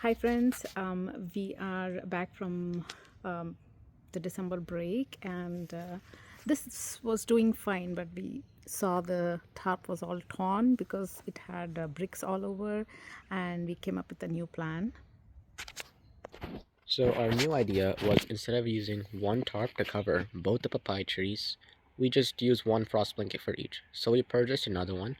Hi friends, we are back from the December break, and this was doing fine, but we saw the tarp was all torn because it had bricks all over, and we came up with a new plan. So our new idea was, instead of using one tarp to cover both the papaya trees, we just use one frost blanket for each. So we purchased another one,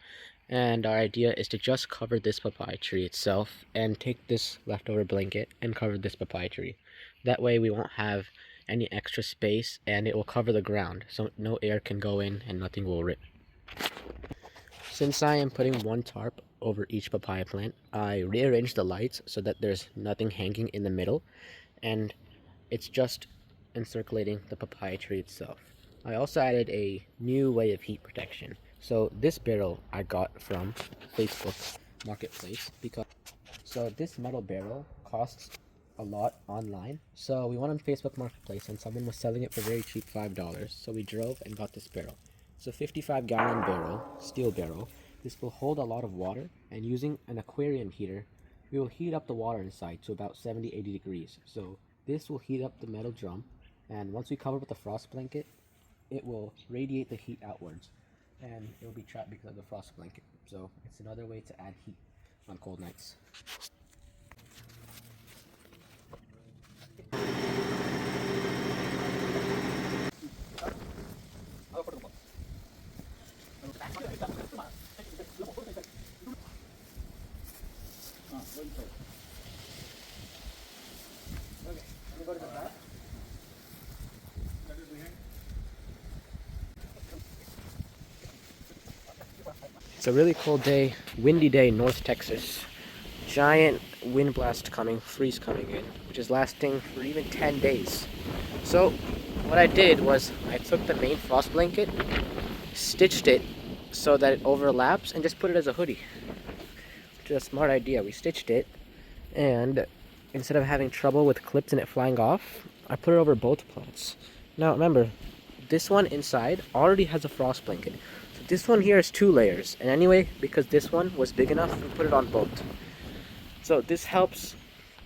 and our idea is to just cover this papaya tree itself and take this leftover blanket and cover this papaya tree. That way we won't have any extra space, and it will cover the ground so no air can go in and nothing will rip. Since I am putting one tarp over each papaya plant, I rearranged the lights so that there's nothing hanging in the middle, and it's just encirculating the papaya tree itself. I also added a new way of heat protection. So this barrel I got from Facebook Marketplace, because this metal barrel costs a lot online. So we went on Facebook Marketplace and someone was selling it for very cheap, $5. So we drove and got this barrel. It's a 55-gallon barrel, steel barrel. This will hold a lot of water, and using an aquarium heater, we will heat up the water inside to about 70-80 degrees. So this will heat up the metal drum, and once we cover it with a frost blanket, it will radiate the heat outwards, and it will be trapped because of the frost blanket. So it's another way to add heat on cold nights. It's a really cold day, windy day in North Texas. Giant wind blast coming, freeze coming in, which is lasting for even 10 days. So what I did was I took the main frost blanket, stitched it so that it overlaps, and just put it as a hoodie. Which is a smart idea. We stitched it, and instead of having trouble with clips and it flying off, I put it over both plants. Now remember, this one inside already has a frost blanket. So this one here is 2 layers, and anyway, because this one was big enough, we put it on both. So this helps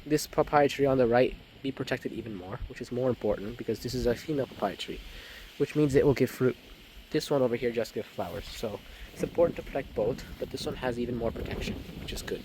this papaya tree on the right be protected even more, which is more important because this is a female papaya tree, which means it will give fruit. This one over here just gives flowers. So it's important to protect both, but this one has even more protection, which is good.